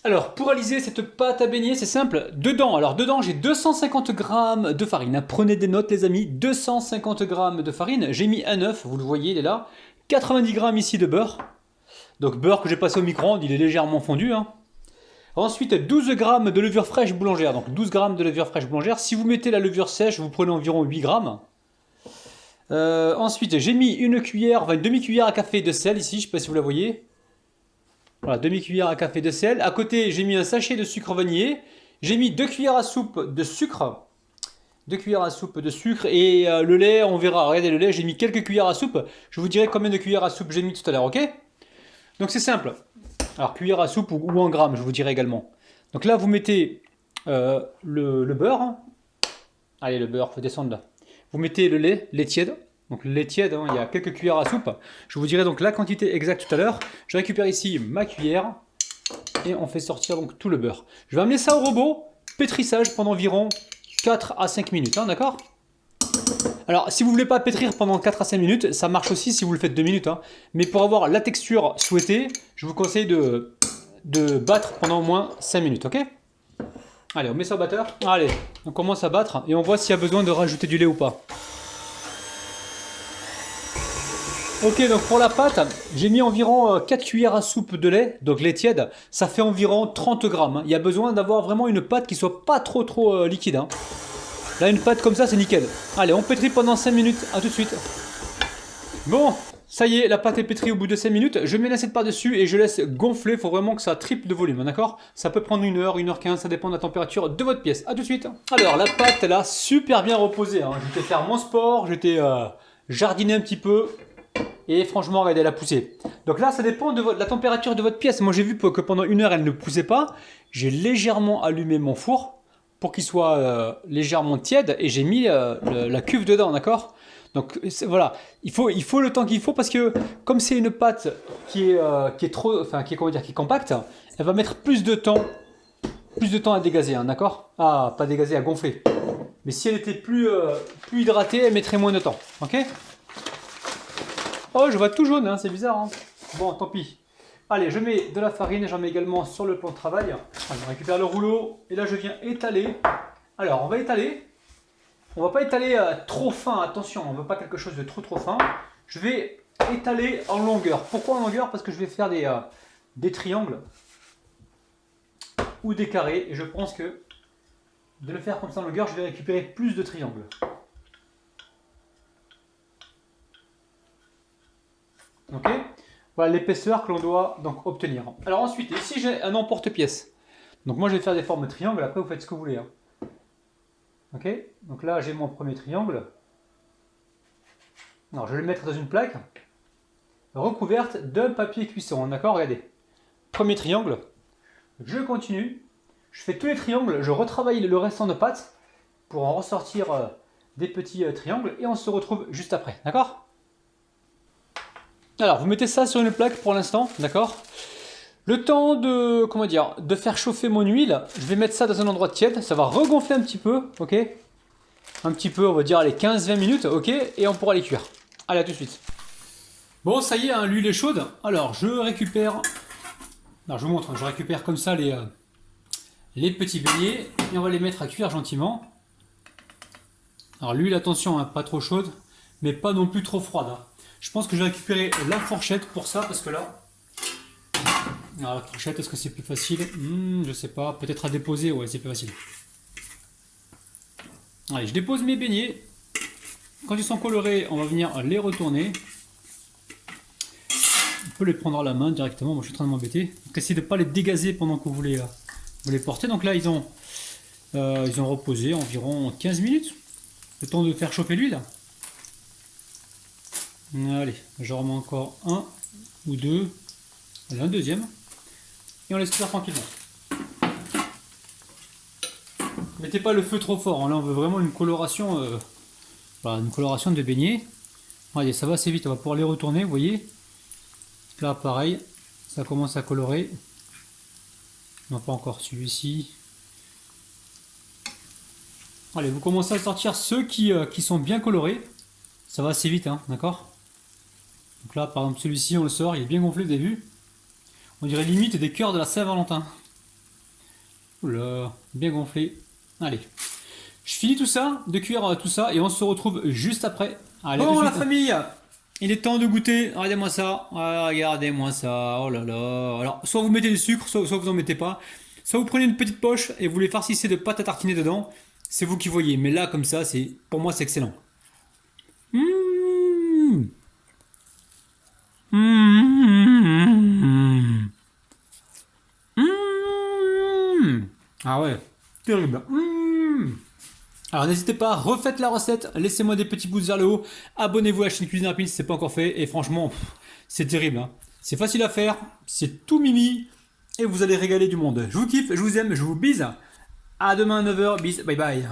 Alors, pour réaliser cette pâte à beignet, c'est simple. Dedans, j'ai 250 grammes de farine. Prenez des notes, les amis. 250 grammes de farine. J'ai mis un œuf, vous le voyez, il est là. 90 grammes ici de beurre. Donc, beurre que j'ai passé au micro-ondes, il est légèrement fondu. Ensuite, 12 grammes de levure fraîche boulangère. Donc, 12 grammes de levure fraîche boulangère. Si vous mettez la levure sèche, vous prenez environ 8 grammes. Ensuite, j'ai mis une demi-cuillère à café de sel ici. Je ne sais pas si vous la voyez. Voilà, demi-cuillère à café de sel. À côté, j'ai mis un sachet de sucre vanillé. J'ai mis 2 cuillères à soupe de sucre. 2 cuillères à soupe de sucre. Et le lait, on verra. Regardez le lait, j'ai mis quelques cuillères à soupe. Je vous dirai combien de cuillères à soupe j'ai mis tout à l'heure, ok? Donc c'est simple. Alors, cuillère à soupe ou en grammes, je vous dirai également. Donc là, vous mettez le beurre. Allez, le beurre, faut descendre là. Vous mettez le lait tiède. Donc le lait tiède, il y a quelques cuillères à soupe. Je vous dirai donc la quantité exacte tout à l'heure. Je récupère ici ma cuillère et on fait sortir donc tout le beurre. Je vais amener ça au robot, pétrissage pendant environ 4 à 5 minutes, d'accord? Alors si vous ne voulez pas pétrir pendant 4 à 5 minutes, ça marche aussi si vous le faites 2 minutes. Mais pour avoir la texture souhaitée, je vous conseille de battre pendant au moins 5 minutes, ok? Allez, on met ça au batteur. Allez, on commence à battre et on voit s'il y a besoin de rajouter du lait ou pas. Ok, donc pour la pâte, j'ai mis environ 4 cuillères à soupe de lait, donc lait tiède, ça fait environ 30 grammes. Il y a besoin d'avoir vraiment une pâte qui soit pas trop liquide. Là, une pâte comme ça, c'est nickel. Allez, on pétrit pendant 5 minutes, à tout de suite. Bon, ça y est, la pâte est pétrie au bout de 5 minutes. Je mets l'assiette par-dessus et je laisse gonfler, il faut vraiment que ça triple de volume, d'accord? Ça peut prendre 1 heure, 1h15, ça dépend de la température de votre pièce. À tout de suite. Alors, la pâte, elle a super bien reposé. J'étais faire mon sport, j'étais jardiner un petit peu. Et franchement, regardez, elle a poussé. Donc là, ça dépend de la température de votre pièce. Moi, j'ai vu que pendant 1 heure, elle ne poussait pas. J'ai légèrement allumé mon four pour qu'il soit légèrement tiède. Et j'ai mis la cuve dedans, d'accord? Donc voilà, il faut le temps qu'il faut parce que comme c'est une pâte qui est trop, enfin qui est compacte, elle va mettre plus de temps à dégazer, d'accord? Ah, pas dégazer, à gonfler. Mais si elle était plus hydratée, elle mettrait moins de temps, ok? Oh, je vois tout jaune, c'est bizarre. Bon, tant pis. Allez, je mets de la farine, j'en mets également sur le plan de travail. Allez, on récupère le rouleau et là je viens étaler. Alors, on va étaler. On va pas étaler trop fin, attention, on ne veut pas quelque chose de trop fin. Je vais étaler en longueur. Pourquoi en longueur? Parce que je vais faire des triangles ou des carrés. Et je pense que de le faire comme ça en longueur, je vais récupérer plus de triangles. Ok? Voilà l'épaisseur que l'on doit donc obtenir. Alors ensuite, ici j'ai un emporte-pièce. Donc moi je vais faire des formes de triangles, après vous faites ce que vous voulez. Ok? Donc là j'ai mon premier triangle. Alors je vais le mettre dans une plaque recouverte d'un papier cuisson. D'accord? Regardez. Premier triangle. Je continue. Je fais tous les triangles, je retravaille le restant de pâte pour en ressortir des petits triangles et on se retrouve juste après. D'accord? Alors, vous mettez ça sur une plaque pour l'instant, d'accord? Le temps de faire chauffer mon huile, je vais mettre ça dans un endroit tiède, ça va regonfler un petit peu, ok? Un petit peu, on va dire, allez, 15-20 minutes, ok? Et on pourra les cuire. Allez, à tout de suite. Bon, ça y est, l'huile est chaude. Alors, je récupère... Alors, je vous montre, je récupère comme ça les petits beignets et on va les mettre à cuire gentiment. Alors, l'huile, attention, pas trop chaude, mais pas non plus trop froide. Je pense que je vais récupérer la fourchette pour ça, parce que là... Alors la fourchette, est-ce que c'est plus facile? Je sais pas, peut-être à déposer, ouais, c'est plus facile. Allez, je dépose mes beignets. Quand ils sont colorés, on va venir les retourner. On peut les prendre à la main directement, moi je suis en train de m'embêter. Donc essayez de ne pas les dégazer pendant que vous les portez. Donc là, ils ont reposé environ 15 minutes. Le temps de faire chauffer l'huile. Allez, j'en remets encore un ou deux. Allez, un deuxième. Et on laisse cuire tranquillement. Mettez pas le feu trop fort. Là, on veut vraiment une coloration de beignets. Allez, ça va assez vite. On va pouvoir les retourner, vous voyez. Là, pareil, ça commence à colorer. Non, pas encore celui-ci. Allez, vous commencez à sortir ceux qui sont bien colorés. Ça va assez vite, d'accord? Donc là, par exemple, celui-ci, on le sort, il est bien gonflé, vous avez vu? On dirait limite des cœurs de la Saint-Valentin. Oula, bien gonflé. Allez. Je finis tout ça, de cuire tout ça, et on se retrouve juste après. Allez, bon, la famille, il est temps de goûter. Regardez-moi ça. Regardez-moi ça. Oh là là. Alors, soit vous mettez du sucre, soit vous en mettez pas. Soit vous prenez une petite poche et vous les farcissez de pâte à tartiner dedans. C'est vous qui voyez. Mais là, comme ça, pour moi, c'est excellent. Mmh. Mmh. Mmh. Ah ouais, terrible. Mmh. Alors n'hésitez pas, refaites la recette, laissez-moi des petits pouces vers le haut, abonnez-vous à la chaîne Cuisine Rapide si c'est pas encore fait, et franchement, c'est terrible. Hein. C'est facile à faire, c'est tout mimi, et vous allez régaler du monde. Je vous kiffe, je vous aime, je vous bise. À demain à 9h, bis, bye bye.